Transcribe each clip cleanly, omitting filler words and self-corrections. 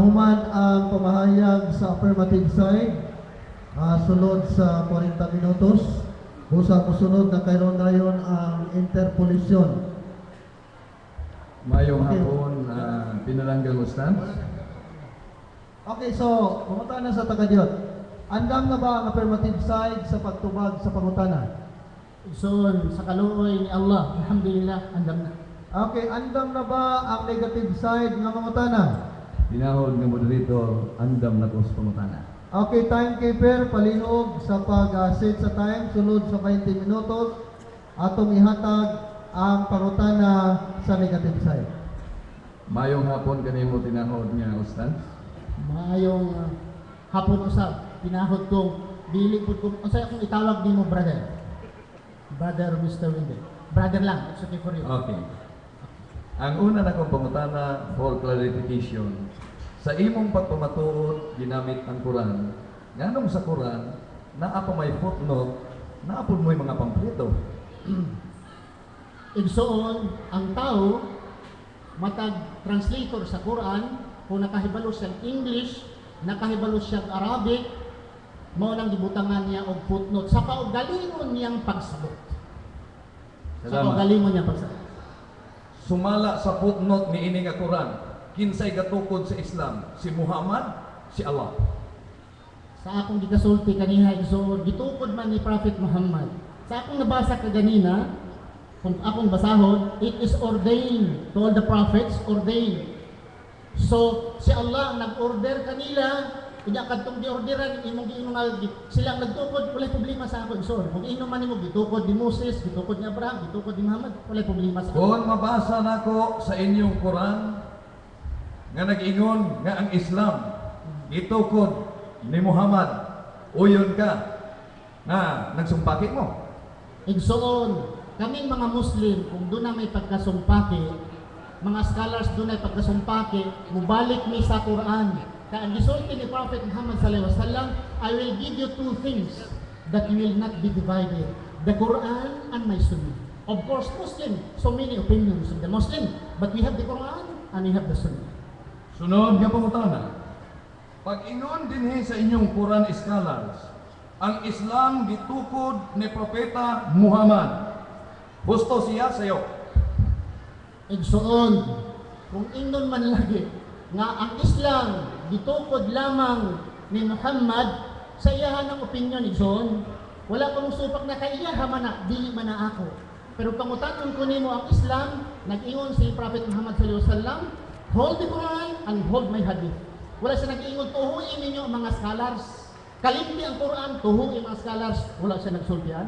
Mahuman ang pamahayag sa affirmative side, sulod sa 40 minutos. Busa ko sunod na kayron-dayon ang interpolisyon. Mayong hapon, pinalanggang ustad. Okay, so, pangutana sa taga-Diyot. Andam na ba ang affirmative side sa pagtubag sa pangutana? So, sa kaluoy ni Allah, alhamdulillah, andam na. Okay, andam na ba ang negative side ng pangutana? Pinahod ng moderator, andam na ko sa pangutana. Okay, timekeeper, palihog sa pag-set sa time, sulod sa 20 minutos, atong ihatag ang pangutana sa negative side. Mayong hapon kanimo tinahod niya ustad. Maayong hapon usab, pinahod kong, dili po kong, o sa'yo akong itawag din mo, brother. Brother Mr. Winde. Brother lang, it's okay for you. Okay. Ang una na kong pangutana for clarification. Sa imong pagpamatuod, ginamit ang Quran. Nganong sa Quran, naapa may footnote, naapod mo'y mga pamphleto. Igsoon, ang tao, matag translator sa Quran, kung nakahibalo siyang English, nakahibalo siyang Arabic, mao nang gibutangan niya og footnote sa kaugalingon niyang pagsabot. Sa kaugalingon niyang pagsabot. Sumala sa footnote ni ini nga Quran, kinsay gatukod sa Islam, si Muhammad, si Allah. Sa akong gikasulti kaniha igsoon, gitukod man ni Prophet Muhammad. Sa akong nabasa kaganina, kung akong basahon, it is ordained to all the prophets, ordained. So, si Allah ang nag-order kanila, kanya kadtong gi-orderan, imong giinungal, silang nagtukod, walay problema sa ako. So, kung inom man mo, gitukod ni Moses, gitukod ni Abraham, gitukod ni Muhammad, walay problema sa ako. Kung mabasa nako sa inyong Quran, nga nag-ingon nga ang Islam, gitukod ni Muhammad, uyon ka, na nagsumpaki mo. Igsoon, kaming mga Muslim, kung doon na may pagkasumpaki, mga scholars doon ay pagkasumpaki, mubalik mi sa Quran. Kaya ang gisulti ni Prophet Muhammad sallallahu alaihi wasallam, I will give you two things that you will not be divided. The Quran and my Sunnah. Of course, Muslim, so many opinions of the Muslim, but we have the Quran and we have the Sunnah. Sunod nga pangutana. Pag-ingon dinhi sa inyong Quran scholars, ang Islam gitukod ni Propeta Muhammad. Gusto siya sayo. Igsoon, kung ingnon man lagi, nga ang Islam gitukod lamang ni Muhammad sa iyahan ng opinion igsoon, wala pang supak na kaiyaha man na, dili man na ako. Pero pangutanon ko nimo ang Islam, nag-ingon si Prophet Muhammad sallallahu alaihi wasallam, hold the Quran and hold my hadith. Wala siya nag-ingon, tuhuin ninyo ang mga scholars. Kalimti ang Quran, tuhuin mga scholars. Wala siya nagsultihan.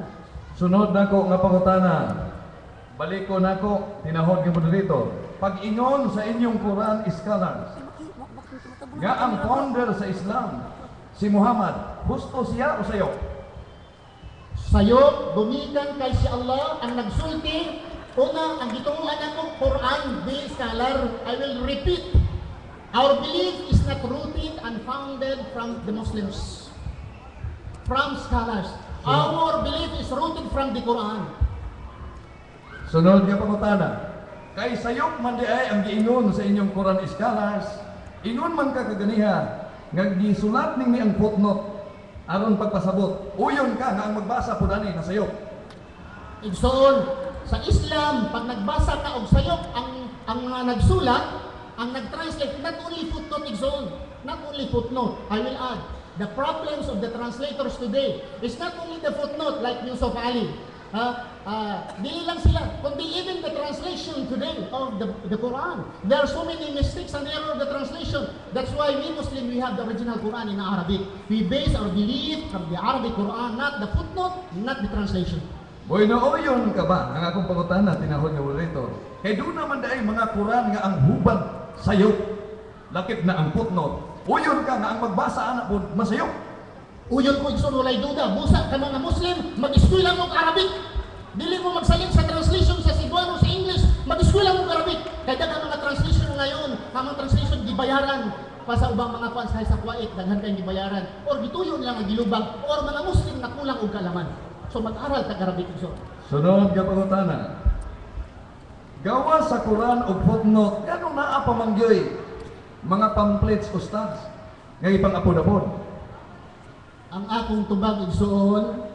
Sunod nako nga pangutana. Baliko nako tinahod nga moderator. Pag-ingon sa inyong Quran scholars, nga ang founder sa Islam, si Muhammad, gusto siya o sayo? Sayo, gumikan kay si Allah ang nagsulti. Una, ang gituulan ako, Quran, be scholar. I will repeat. Our belief is not rooted and founded from the Muslims, from scholars. Our belief is rooted from the Quran. Sunod nga pangutana. Kay sayop man di ay ang giingon sa inyong Quran scholars, ingon man ka kaganiha nga gisulat ning ni ang footnote aron pagpasabot. Uyon ka nga ang magbasa pud ani na sayop. Igsoon, sa Islam, pag nagbasa ka og sayop ang mga nagsulat, ang nag-translate, not only footnote igsoon, not only footnote, I will add, the problems of the translators today is not only the footnote like Yusuf Ali. Dili lang sila, kundi even the translation today of the Quran. There are so many mistakes and error of the translation. That's why we Muslim, we have the original Quran in Arabic. We base our belief from the Arabic Quran, not the footnote, not the translation. Boy, nauyon ka ba ang akong pangutana tinahod nga moderator? Kay doon naman dahil mga Quran nga ang hubad sayop, lakip na ang footnote. Uyon ka nga ang magbasa anak po masayop. Uyon ko igsoon, walay duda, busa ka mga Muslim, mag-eskwela mo Arabic. Dili mo magsalit sa translation sa Cebuano, sa English, mag-eskwela mo Arabic. Kaya ang mga translation ngayon, ang mga translation gibayaran pa sa ubang mga kwan sa Kuwait, daghan kayong gibayaran. Or gituyon lang ang gilubag, or mga Muslim na kulang og kalaman. So mag-aral tag Arabic igsoon. Sunod nga pangutana. Gawa sa Quran og footnote, ganong naa pa mangyoy mga pamphlets ustads nga ipang-apod-apod. Ang akong tubag igsuon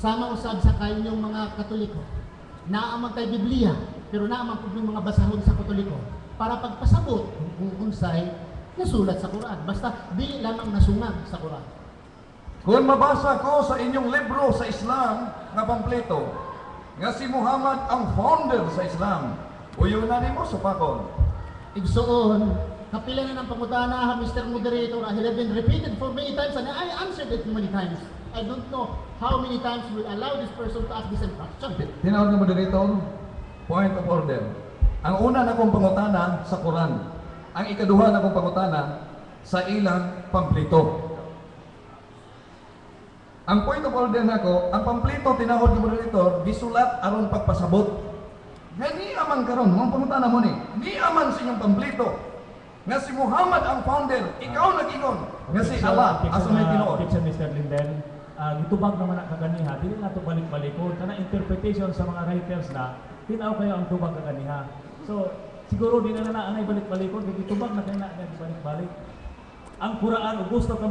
sama usab sa kainyong mga Katoliko. Naamang kay Biblia, pero naamang pud mga basahon sa Katoliko para pagpasabot kung unsay nasulat sa Quran. Basta dili lamang nasungag sa Quran. Kung mabasa ko sa inyong libro sa Islam nga pampleto, nga si Muhammad ang founder sa Islam, uyunan nimo supakon. Igsuon, kapila na ng pangutana, Mr. Moderator, I have been repeated for many times and I answered it many times. I don't know how many times we allow this person to ask this question. Tinawag mo dito, point of order. Ang una na kong pangutana sa Quran. Ang ikaduha na kong pangutana sa ilang pampleto. Ang point of order nako, ang pampleto tinawag ni moderator, gisulat aron pagpasabot. Gani aman karon, mong pangutana mo ni aman sa inyong pampleto. Nga si Muhammad ang founder, ikaw nag-ingon. Nga si Allah, asa may tinuod. Objection, Mr. Linden. Gitubag naman na kaganiha, dili na ito balik-balikon. Kana interpretation sa mga writers na, tinaw kayo ang tubag kaganiha. So, siguro di na anay balik-balikon, kaya gitubag na kayo na balik-balik. Ang Quran, o gusto ka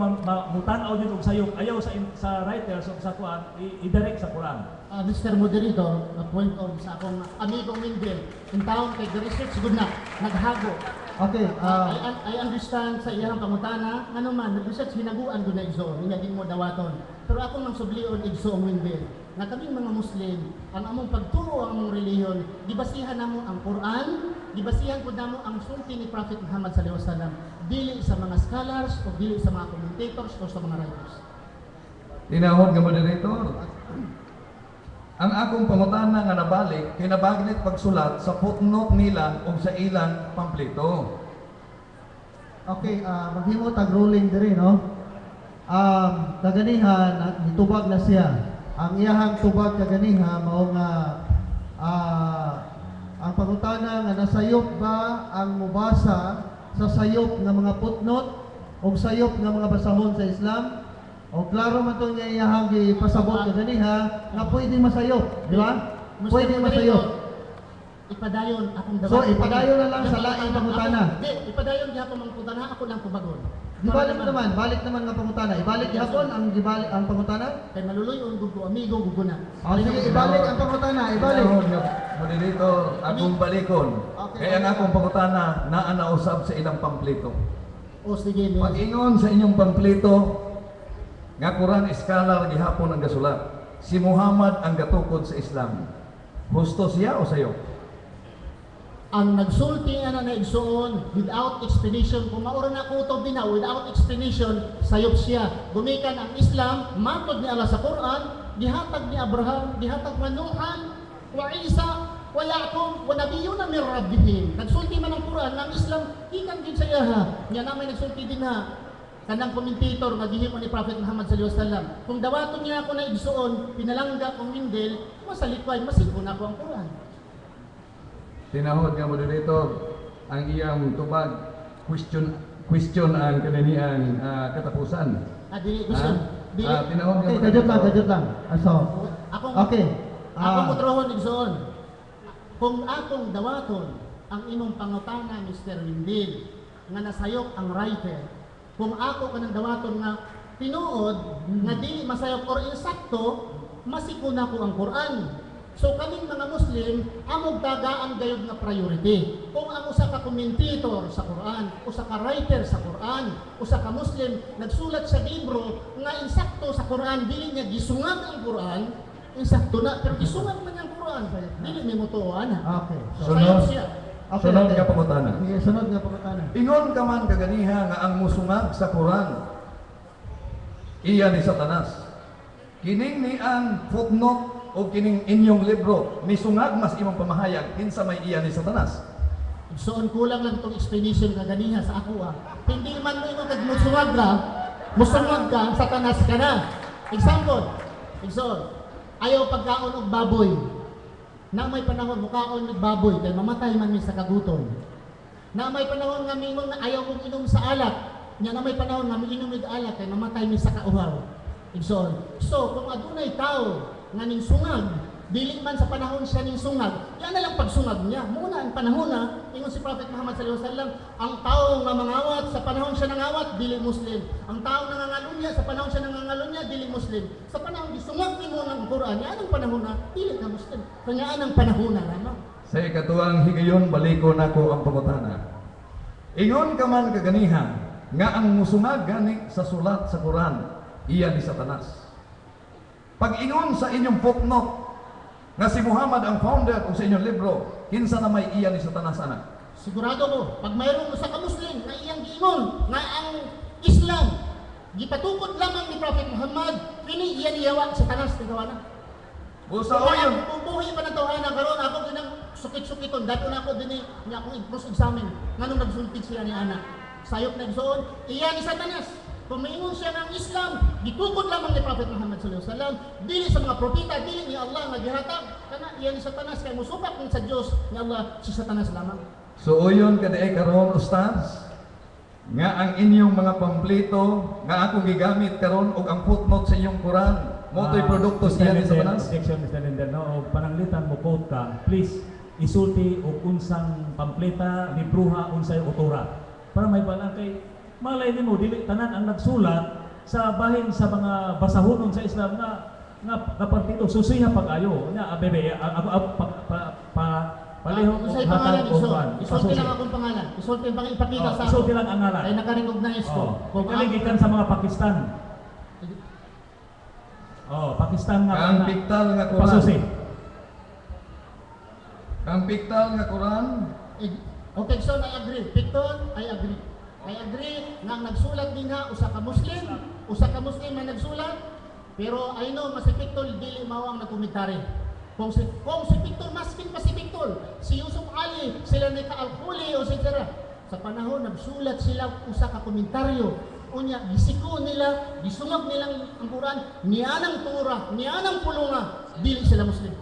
mutanaw din og sayok, ayaw sa writers o sa kuan, i-direct sa Quran. Mr. Moderator, a point of sa akong amigong Mindel, in town kay the research good na, naghago. Okay, I understand sa iyang pangutana, ano man, nag-research hinaguan doon na igso, hinagin mo dawaton. Pero akong nang sublion igso ang Mindel, na kaming mga Muslim, ang among pagturo ang among reliyon, gibasihan namo ang Quran, gibasihan po namo ang sulti ni Prophet Muhammad sallallahu alaihi wasallam, dili sa mga scholars o dili sa mga commentators o sa mga writers. Tinawag nga moderator. Ang akong pangutana nga nabalik, kinabaglit pagsulat sa footnote nila o sa ilang pampleto. okay, maghimo tag ruling diri no. Kaganihan nitubag na siya. Ang iyahang tubag kaganiha mao nga ang pangutana nga nasayop ba ang mubasa sa sayop nga mga footnote o sayop nga mga basahon sa Islam? O klaro man to nga iyahang gipasabot kaganiha nga pwede masayop, di ba? Pwede masayop. Ipadayon akong So ipadayon na lang sa laing pangutana. Hindi, ipadayon gihapon ang pangutana, ako lang tubagon. Ibalik naman, balik naman nga pangutana. Ibalik gihapon ang pangutana. Kay maluluyon gugo amigo gugo na. O sige, ibalik ang pangutana, ibalik. Tinawag nga moderator, akong balikon. Okay. Kaya ang akong pangutana naa nausab sa ilang pampleto. O sige, Pag-ingon sa inyong pampleto, nga Quran scholar gihapon ang gasulat. Si Muhammad ang gatukod sa Islam. Gusto siya o sayo? ang nagsulti nga na naigsuon without explanation, kung maura na ko ito bina, without explanation, sayop siya. Gumikan ang Islam, matod ni Allah sa Quran, dihatag ni Abraham, dihatag manuhan, wa Isa, wa Yaqub, wa nabiyun na min rabbihim. Nagsulti man ang Quran, ang Islam, ikan din sa iyaha. Nga namin nagsulti din ha. Kanang komentator, magihimo ni Prophet Muhammad sallallahu alaihi wasallam. Kung dawaton niya ako na igsuon, pinalangga kong mindel, masalipay, masigpo na ko ang Quran. Tinahod nga moderator, ang iyang tubag, question ang kaniniang katapusan. Dili gusto. Dili. Tinahod nga Okay, moderator. kajut lang. So, Akong, okay. akong utrohon igsoon. Kung akong dawaton ang imong pangutana, Mr. Windil, nga nasayok ang writer, kung ako kanang dawaton nga tinuod, nga dili masayok or insakto, masikuna ko ang Quran. So kaming mga Muslim, amog tagaan gayud nga priority. Kung ang usa ka commentator sa Quran, usa ka writer sa Quran, usa ka Muslim nagsulat sa libro nga insakto sa Quran, dili niya gisungag ang Quran, insakto na, pero gisungag man ang Quran, dili ni motuan. Okay. So, Sayop siya. Okay, Sunod okay. nga pangutana. Sige, sunod nga pangutana. Ingon ka man kaganiha nga ang musungag sa Quran, iya ni Satanas. Kining ni ang footnote o kining inyong libro, misungag mas imong pamahayag, kinsa may iya ni Satanas. Igsoon kulang lang itong explanation nga ganiha sa ako Hindi man mo imo kag musungag ka, satanas ka na. Example, igsoon, ayaw pagkaon og baboy. Na may panahon mukaon og baboy kay mamatay man mi sa kagutom. Na may panahon nga mingong ayaw kong inom sa alak. Nya na may panahon nga miinom og alak kay mamatay mi sa kauhaw. Igsoon. So kung adunay tao nga ning sungag Dili man sa panahon siya ning sungag, yan na lang pagsungag niya. Muna ang panahon na, ingon si Prophet Muhammad sallallahu alaihi wasallam, ang tao nga mangawat sa panahon siya nangawat, dili Muslim. Ang tao nangangalunya sa panahon siya nangangalunya, dili Muslim. Sa panahon gisungag nimo ng Quran, yan ang panahon na dili ka Muslim. Kanya ang panahon na lamang. Sa ikatuang higayon, baliko nako ang pangutana. Ingon ka man kaganiha, nga ang musungag gani sa sulat sa Quran, iya ni Satanas. Pag ingon sa inyong footnote, nga si Muhammad ang founder o sa inyong libro, kinsa na may iya ni Satanas ana? Sigurado ko, pag mayroong usa ka Muslim na iyang giingon nga ang Islam gipatukod lamang ni Prophet Muhammad, kini iya niyawa sa tanas ni kawana. Busa o yun. Bubuhi pa na tawhana karon ako ginang sukit-sukiton dato na ako dinhi nga akong i-cross examine nganong nagsultig siya ni ana. Sayop na igsoon, iya ni Satanas. Kung maingon siya ng Islam, gitukod lamang ni Prophet Muhammad sallallahu alaihi wasallam, dili sa mga propeta, dili ni Allah nga gihatag. Kana iya ni Satanas kay musubak man sa Dios ni Allah si Satanas lamang. So uyon kadaay karon ustaz, nga ang inyong mga pamplito nga akong gigamit karon og ang footnote sa inyong Quran, motoy produkto siya ni Satanas. Objection, Mr. Linder, no? O pananglitan mo quote ka, please, isulti o unsang pampleta, libruha, unsay otora. Para may balang kay malay nimo dili tanan ang nagsulat sa bahin sa mga basahonon sa Islam nga partido susiha pag-ayo nya abebe palihog Usay pangalan o iso. kuan, Isulti lang ipasusi. akong pangalan. Isulti ang ipakita sa Isulti lang ang ngalan. ay naka-recognize ko. Kung kaligikan sa mga Pakistan. Pakistan nga Ang piktal nga Quran. pasusi. Ang piktal nga Quran, Okay, so I agree. Picton, I agree. I agree nga ang nagsulat din ha, usa ka Muslim ang nagsulat, pero I know mas si Picton dili mao ang nagkomentary. Kung si Picton, maskin pa si Picton, si Yusuf Ali, sila ni Ka-Alkhuli o etc. Sa panahon nagsulat sila usa ka komentaryo. Unya gisiko nila, gisungag nilang ang Quran, nianang tura, nianang pulunga, dili sila Muslim.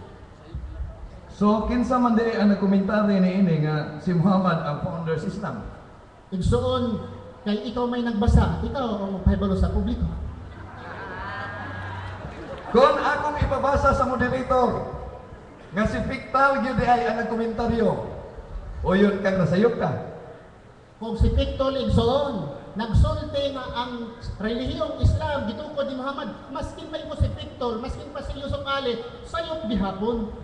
so kinsa man di ang nagkomentary niini nga si Muhammad ang founder sa Islam? Igsoon, kay ikaw may nagbasa, ikaw ang magpahibalo sa publiko. Kung akong ipabasa sa moderator nga si Piktal gyud ay ang nagkomentaryo, o yun kang nasayop ka. Kung si Pictol igsoon, nagsulti nga ang relihiyong Islam gitukod ni Muhammad, maskin pa imo si Pictol, maskin pa si Yusuf Ali, sayop gihapon.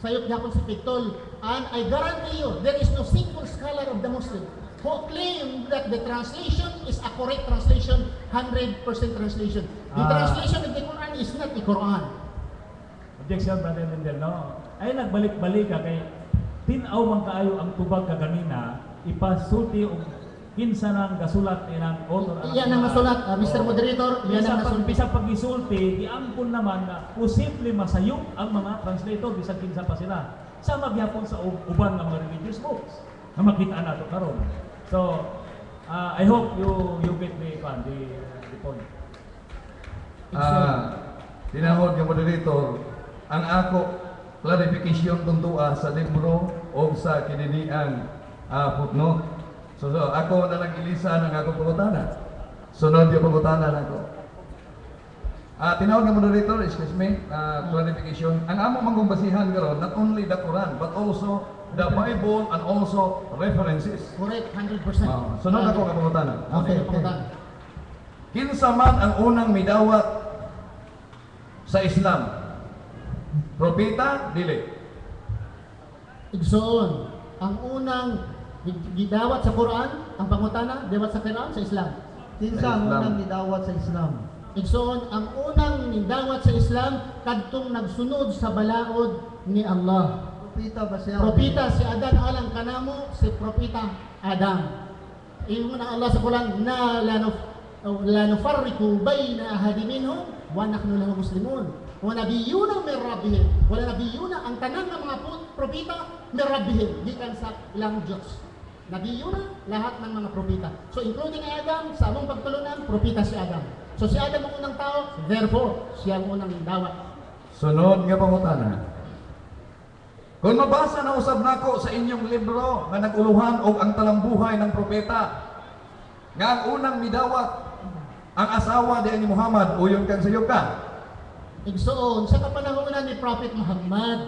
Sayop gihapon si Pictol. And I guarantee you, there is no single scholar of the Muslim who claim that the translation is a correct translation, 100% translation. The translation of the Quran is not the Quran. Objection, Brother Linder, no? Ay nagbalik-balik ka kay tinaw man kaayo ang tubag ka ganina, ipasulti og kinsa nang gasulat ilang author. Iyan ang nasulat, Mr. Moderator, iyan ang nasulat. Bisag pag-isulti, diampun naman na posible masayop ang mga translator bisag kinsa pa sila. Sa magyapon sa uban nga mga religious books na makita nato karon. So, I hope you get the point. Tinahod nga moderator, ang ako clarification tungtua sa libro o sa kininiang footnote. So ako na nag-ilisa ng akong pangutana. Sunod yung pangutana na ako. Tinawag ng moderator, excuse me, clarification. Ang among manggong basihan karon, not only the Quran, but also the Bible and also references. Correct, 100%. Sunod ako ang pangutana. Okay. Kinsa man ang unang midawat sa Islam? Propeta, dili. Igsoon, ang unang gidawat sa Quran, ang pangutana, dawat sa Quran sa Islam. Kinsa ang unang gidawat sa Islam? Igsoon, ang unang nidawat sa Islam kadtong nagsunod sa balaod ni Allah. Propeta ba siya? Propeta si Adan alang kanamo si propeta Adam. Ingon ang Allah sa Quran na la nufarriqu baina ahadin minhum wa nahnu lahu muslimun. Wa nabiyuna min rabbihim. Wala nabiyuna ang tanan ng mga propeta min rabbihim gikan sa ilang Diyos. Nabiyuna lahat ng mga propeta. So including Adam, sa among pagtulunan, propeta si Adam. So si Adam ang unang tao, therefore siya ang unang dawat. Sunod nga pangutana. Kung mabasa na usab nako sa inyong libro nga naguluhan og ang talambuhay ng propeta nga ang unang midawat ang asawa di ni Muhammad, uyon kang sayop ka. Igsoon, sa kapanahonan ni Prophet Muhammad.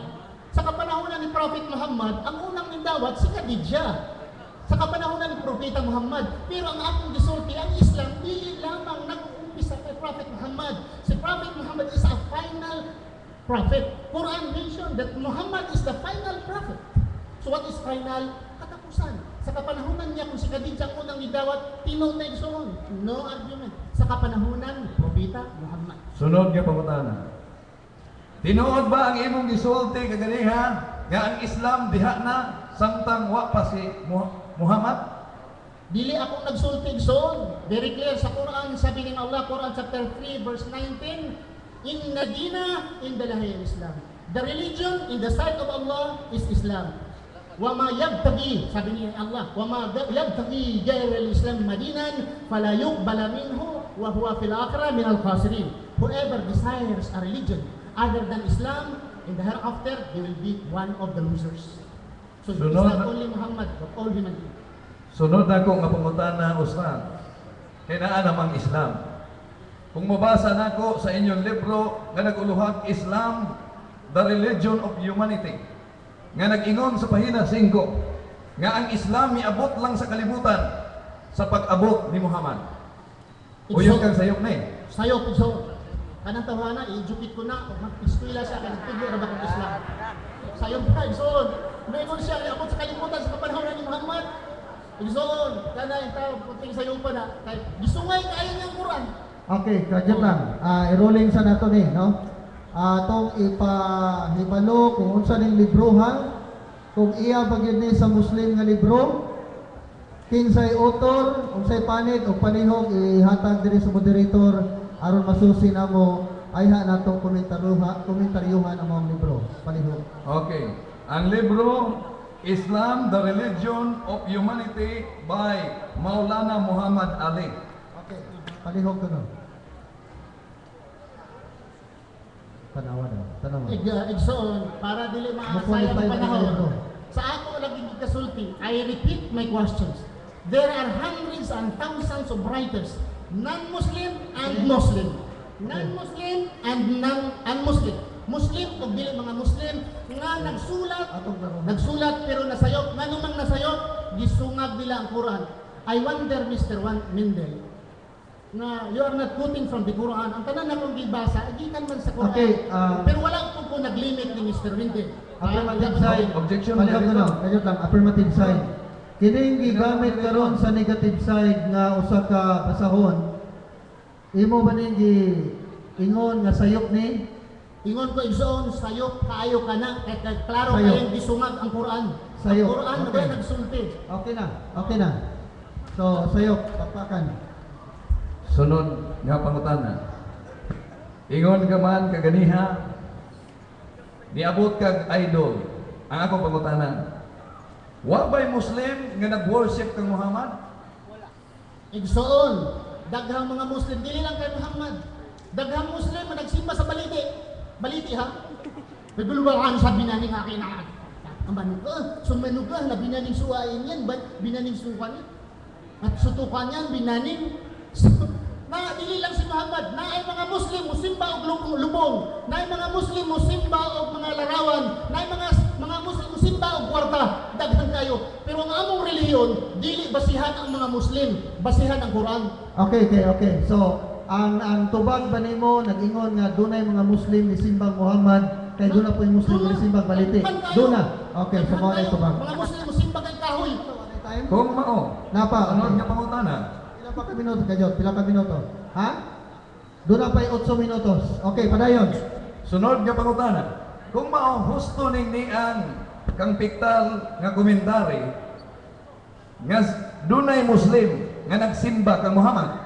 Sa kapanahonan ni Prophet Muhammad, ang unang nindawat si Khadijah. Sa kapanahonan ni Propeta Muhammad. Pero ang akong gisulti, ang Islam, dili lamang nag-uumpisa kay Prophet Muhammad. Si Prophet Muhammad is a final prophet. Quran mentioned that Muhammad is the final prophet. So what is final? Katapusan. Sa kapanahonan niya, kung si Khadijah ang unang nidawat, tinote na igsoon. No argument. Sa kapanahonan ni Propeta Muhammad. Sunod nga pangutana. Tinuod ba ang imong gisulti kaganiha nga ang Islam diha na samtang wa pa si Muhammad? Dili akong nagsulti igsoon. Very clear sa Quran, sabi ng Allah, Quran chapter 3 verse 19, Inna dina indallahi al-Islam. The religion in the sight of Allah is Islam. Wama yabtagi, sabi niya Allah, wama yabtagi ghayra al-Islam madinan fala yuqbala minhu wa huwa fil akhirah min al-khasirin. Whoever desires a religion other than Islam, in the hereafter, they will be one of the losers. So it's Sunod not na- only Muhammad, but all human beings. Sunod na ko nga pangutana, Ustad. Kaya naa namang Islam. Kung mabasa nako sa inyong libro nga naguluhag Islam, the religion of humanity, nga nag-ingon sa pahina 5, nga ang Islam miabot lang sa kalibutan sa pag-abot ni Muhammad. Uyong kang sayok na eh. Sayo, so, kanang tawana, i-jukit ko na, kung mag-eskwela siya, kanang tubo na ba kong Islam. Sayo, Igsoon, mayroon siya, iabot sa kalimutan sa kapanahon ni Muhammad. Igsoon, kanang itaw, puting sayo pa na, kay gisungay kaya niyang Quran. Okay, kadyan lang. I-rolling sa nato ni, no? Atong ipahibalo kung unsa ning librohan, kung iya bagyod ni sa Muslim nga libro, kinsay author, unsay panit o panihog ihatag diri sa moderator aron masusi namo ayha natong komentaryuhan ang mga libro. Panihog. Okay. Ang libro, Islam, the Religion of Humanity by Maulana Muhammad Ali. Okay. Panihog ko no. Tanawa daw. Tanawa. Igsoon, para dili maasaya Maqualify ang na panahon. libro. Sa ako laging kasulti, I repeat my questions. There are hundreds and thousands of writers, non-Muslim and Muslim. Non-Muslim and non-Muslim. Muslim o dili mga Muslim nga nagsulat pero nasayop. Nga numang nasayop, gisungag nila ang Quran. I wonder, Mr. Mendel, na you are not quoting from the Quran. Ang tanan na kong gibasa, agikan man sa Quran. Okay, Pero wala po nag-limit ni Mr. Mendel. Affirmative side. Objection Panihog ko dito. no. Kadyo lang, affirmative side. Kining gigamit karon sa negative side nga usa ka basahon. Imo ba ning ingon nga sayop ni? Ingon ko igsoon, sayop kaayo ka na. Kaya klaro Sayop. kayong gisungag ang Quran. Sayop. Ang Quran na Okay. ba nagsulti? Okay na. Okay na. So, sayop, pakpakan. Sunod nga pangutana. Ingon ka man kaganiha, niabot kag idol. Ang akong pangutana. Wa ba'y Muslim nga nag-worship kang Muhammad? Igsoon, daghang mga Muslim, dili lang kay Muhammad. Daghang Muslim na nagsimba sa baliti. Baliti ha? Naguluhan sa binaning akin na. Ang manuga, sumanuga, na binaning suwain yan, binaning sukan yan. At sutukan yan, binaning. Na dili lang si Muhammad, na ay mga Muslim musimba og lubong, na ay mga Muslim musimba og mga larawan, na ay mga Muslim musimba og kwarta, daghan kayo. Pero ang among relihiyon, dili basihan ang mga Muslim, basihan ang Quran. Okay. So, ang tubag ba nimo nag-ingon nga dunay mga Muslim ni simbang Muhammad kay duna po yung Muslim ni simbang baliti. Duna. Okay, so mo ay tubag. Mga Muslim musimba kay kahoy. Time? Kung mao, Napa. sunod nga pangutana. Pila pa ka minuto kadyo? Pila ka minuto? Ha? Duna pa 8 minutos. Okay, padayon. Sunod nga pangutana. Kung mao husto ning niang kang piktal nga komentary nga dunay Muslim nga nagsimba kang Muhammad.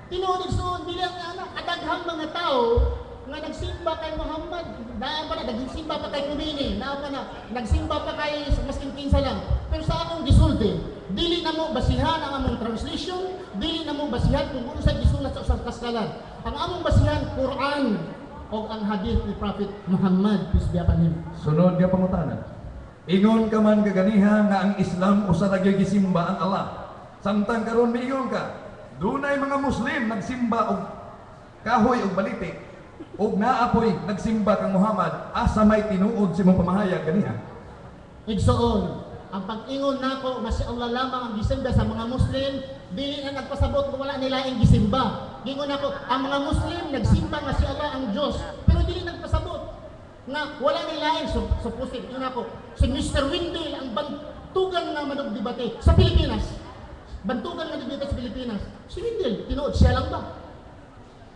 Tinuod igsoon bilang anak kadaghang mga tao nga nagsimba kay Muhammad, daan pa na nagsimba pa kay Kumini, daan pa na nagsimba pa kay maskin kinsa lang. Pero sa akong gisulti, dili na mo basihan ang among translation, dili na mo basihan kung ano sa gisulat sa usang kaskalan. Ang among basihan Quran o ang hadith ni Prophet Muhammad, peace be upon him. Sunod nga pangutana. Ingon ka man kaganiha nga ang Islam usa ra gyud gisimba ang Allah. Samtang karon miingon ka, dunay mga Muslim nagsimba og kahoy og baliti. ug naapoy nagsimba kang Muhammad asa may tinuod si mong pamahayag ganiha. Igsoon, ang pag-ingon nako nga si Allah lamang ang gisimba sa mga Muslim, dili na nagpasabot kung wala nila ang gisimba. Gingon nako, ang mga Muslim nagsimba nga si Allah ang Dios, pero dili nagpasabot nga wala nila ang supposed. Gingon nako, si Mr. Windel ang bantugan nga manugdebate sa Pilipinas. Bantugan nga debate sa Pilipinas. Si Windel, tinuod siya lang ba?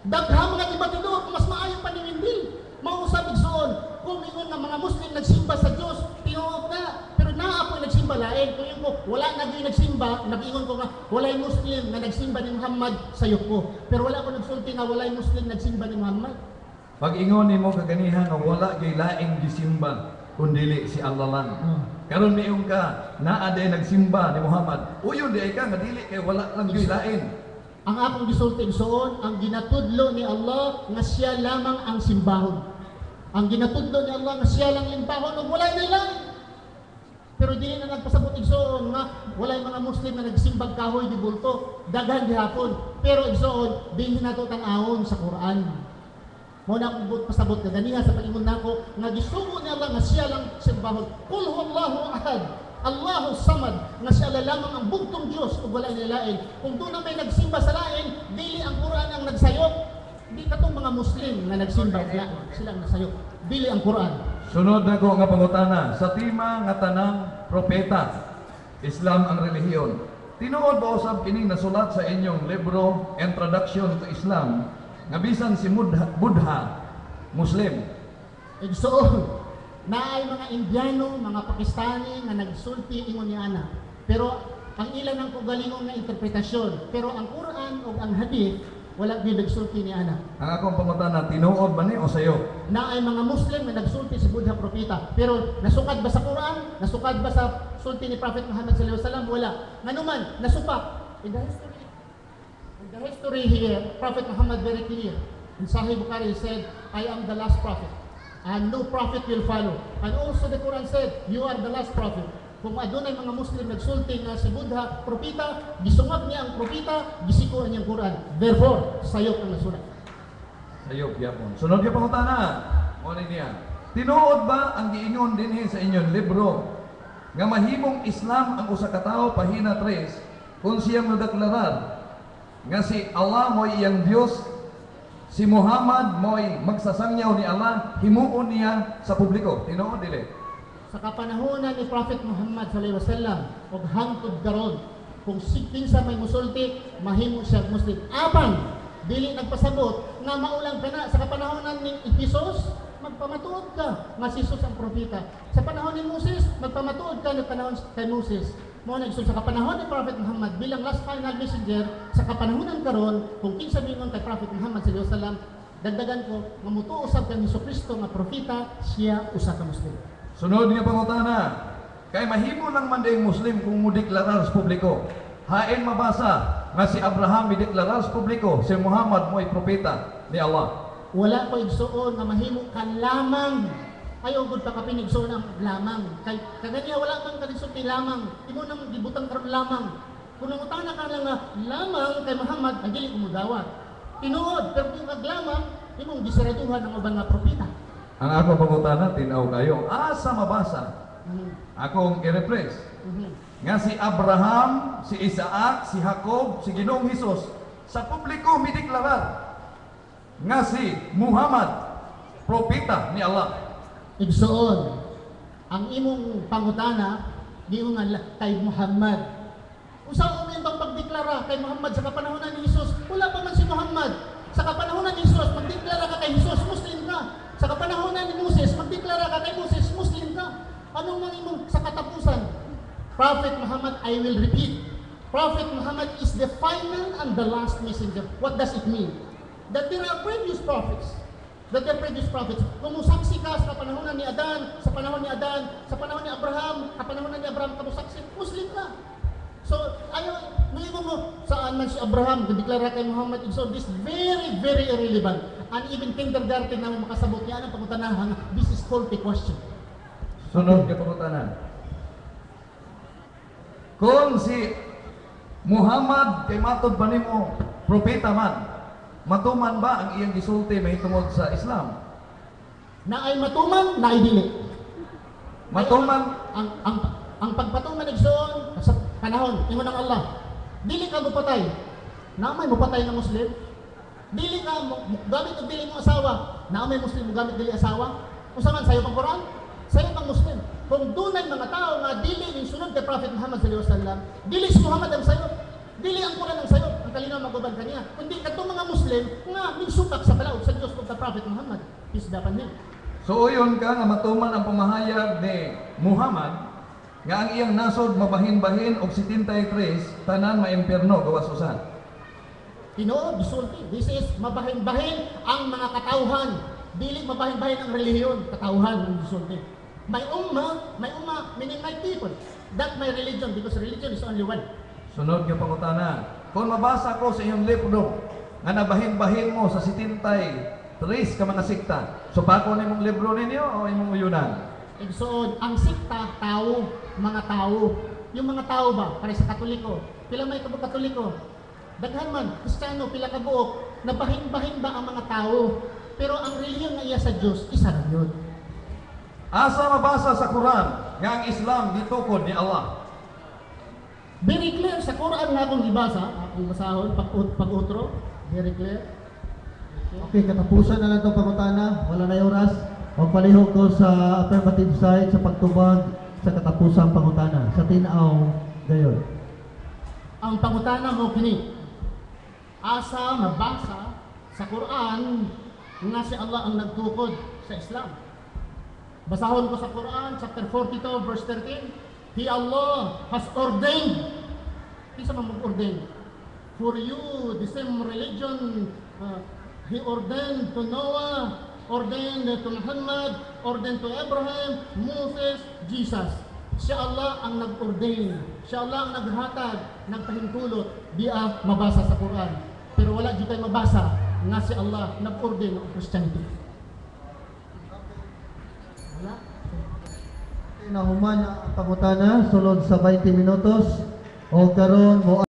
Daghang mga debatidor, mas maayo pa ni Windel. Mausap igsoon, kung ingon nga mga Muslim nagsimba sa Dios, tinuod na. Pero naa po nagsimba lain. Kung yun ko, wala na gyud nagsimba, nag-ingon ko nga, walay Muslim na nagsimba ni Muhammad sa ko. Pero wala ko nagsulti nga walay Muslim nagsimba ni Muhammad. Pag-ingon nimo kaganihan nga wala gyud laing gisimba kundili si Allah lang. Karon niung ka naa day nagsimba ni Muhammad. Uyon di ka nga dili kay wala lang gyud lain. Ang akong gisulti igsoon, ang ginatudlo ni Allah nga siya lamang ang simbahon. Ang ginatudlo ni Allah nga siya lang limpahon ug walay na lain. Pero dili na nagpasabot igsoon nga walay mga Muslim na nagsimbag kahoy di bulto, daghan gihapon. Pero igsoon, dinhi nato tan-awon sa Quran. Mao na akong pasabot nga ganiha sa pag-ingon nako nga gisugo ni Allah nga siya lang simbahon. Qul huwallahu ahad. Allahu Samad, nga siya lamang ang bugtong Diyos ug wala ni lain. Kung doon na may nagsimba sa lain, dili ang Quran ang nagsayop. Di katong mga Muslim nga nagsimba sila ang nagsayop. Dili ang Quran. Sunod na ko nga pangutana, sa tema nga tanang propeta, Islam ang relihiyon. Tinuod ba usab kining nasulat sa inyong libro Introduction to Islam nga bisan si Buddha Muslim? Igsoon, naay mga Indiano, mga Pakistani nga nagsulti ingon ni ana. Pero ang ilan ang kugalingong nga interpretasyon. Pero ang Quran o ang Hadith wala gyud nagsulti ni ana. Ang akong pangutana, tinuod ba ni o sayo? Naay mga Muslim nga nagsulti si Buddha propeta. Pero nasukad ba sa Quran? Nasukad ba sa sulti ni Prophet Muhammad sallallahu alaihi wasallam? Wala. Nganuman, nasupak. In the history here, Prophet Muhammad very clear. In Sahih Bukhari he said, I am the last prophet. And no prophet will follow. And also the Quran said, you are the last prophet. Kung adunay mga Muslim nagsulti nga si Buddha propeta, gisungag niya ang propeta, gisiko niya ang Quran. Therefore, sayop ang nasulat. Sayo gyapon. Sunod gyud pangutana. Mo ni niya. Tinuod ba ang giingon dinhi sa inyong libro nga mahimong Islam ang usa ka tawo pahina 3 kung siyang nagdeklarar nga si Allah mo'y iyang Dios, si Muhammad mo'y magsasangyaw ni Allah, himuon niya sa publiko. Tinuod dili? Sa kapanahonan ni Prophet Muhammad sallallahu alaihi wasallam ug hangtod karon, kung kinsa may musulti, mahimo siya Muslim. Apan dili nagpasabot nga maulang kana sa kapanahonan ni Jesus, magpamatuod ka nga si Jesus ang propeta. Sa panahon ni Moses, magpamatuod ka ng panahon kay Moses. Mo nagsul sa kapanahon ni Prophet Muhammad bilang last final messenger, sa kapanahonan karon kung kinsa mingon kay Prophet Muhammad sallallahu alaihi wasallam, dagdagan ko nga mutuo usab kay Kristo nga propeta, siya usa ka Muslim. Sunod nga pangutana. Kay mahimo lang man dayong Muslim kung mudeklarar sa publiko. Hain mabasa nga si Abraham mideklarar sa publiko, si Muhammad mo'y propeta ni Allah. Wala ko igsuon nga mahimo ka lamang. Ayaw gud pa kapinigsuon ang lamang. Kay kaganya wala man kadisugti lamang. Imo nang gibutang karon lamang. Kung nangutana ka lang nga lamang kay Muhammad, ay dili ko mudawat. Tinuod, pero kung lamang, imong gisiraduhan ang ubang nga propeta. Ang ako pangutana tinaw kayo. Asa mabasa? Akong i-rephrase. Nga si Abraham, si Isaac, si Jacob, si Ginoong Hesus sa publiko mideklarar nga si Muhammad propeta ni Allah. Igsuon, ang imong pangutana giingon nga kay Muhammad. Usa umin bang pagdeklara kay Muhammad sa kapanahonan ni Jesus? Wala pa man si Muhammad. Sa kapanahonan ni Jesus, magdeklara ka kay Jesus, Muslim ka. Sa kapanahonan ni Moses, magdeklara ka kay Moses, Muslim ka. Anong man imong sa katapusan? Prophet Muhammad, I will repeat. Prophet Muhammad is the final and the last messenger. What does it mean? That there are previous prophets. Kung musaksi ka sa panahonan ni Adan, sa panahon ni Adan, sa panahon ni Abraham, sa panahonan ni Abraham, kamusaksi, Muslim ka. So, ayaw, ngayon mo, saan man si Abraham, nagdeklara kay Muhammad, so this very, very irrelevant. And even kindergarten na makasabot niya, ang pangutanahan, this is faulty question. Sunod nga pangutana. Kung si Muhammad kay matod ba nimo propeta man, matuman ba ang iyang gisulti mahitungod sa Islam? Na ay matuman, na ay dili. Matuman, Ang pagpatuman igsoon sa panahon ingon ng Allah. Dili ka mupatay. Naamay mupatay ng Muslim. Dili ka gamit og dili mo asawa. Naamay Muslim mo gamit dili asawa. Unsa man sayo pang Quran? Sayo pang Muslim. Kung dunay mga tao nga dili ning sunod kay Prophet Muhammad sallallahu alaihi wasallam, dili si Muhammad ang sayo. Dili ang Quran ang sayo. Ang kalinaw maguban kaniya. Kundi kadtong mga Muslim nga migsubak sa balaod sa Dios ug sa Prophet Muhammad. Peace be upon him. so uyon ka nga matuman ang pamahayag ni Muhammad nga ang iyang nasod mabahin-bahin og 73 tanan maimperno gawas usan. Tinuod, bisulti. This is mabahin-bahin ang mga katauhan. Dili mabahin-bahin ang relihiyon, katauhan ang bisulti. May umma, meaning my people. That my religion, because religion is only one. Sunod nga pangutana, kung mabasa ko sa iyong libro nga nabahin-bahin mo sa 73 ka mga sikta, so bako na imong libro ninyo o imong uyunan? Igsoon, ang sikta, tao, mga tao. Yung mga tao ba, para sa Katoliko, pila may kabuk Katoliko? Daghan man, Kristiyano, pila ka buok, nabahin-bahin ba ang mga tao? Pero ang relihiyon nga iya sa Diyos, isa ra yun. Asa mabasa sa Quran nga ang Islam gitukod ni Allah? Very clear sa Quran nga akong ibasa, akong basahon, pag-utro, very clear. Okay, katapusan na lang itong pangutana. Wala na yung oras. O palihog ko sa affirmative side sa pagtubag sa katapusang pangutana. Sa tinaw, gayon. Ang pangutana mo kini, asa mabasa sa Quran nga si Allah ang nagtukod sa Islam. Basahon ko sa Quran, chapter 42, verse 13. He Allah has ordained. Isa man mag-ordain. For you, the same religion, He ordained to Noah, ordained to Muhammad, ordained to Abraham, Moses, Jesus. Siya Allah ang nag-ordain. Siya Allah ang naghatag, nagpahintulot, diya mabasa sa Quran. Pero wala di tayo mabasa nga si Allah nag-ordain ng Christianity. Wala. Nahuman ang pangutana sulod sa 20 minutos o karon mo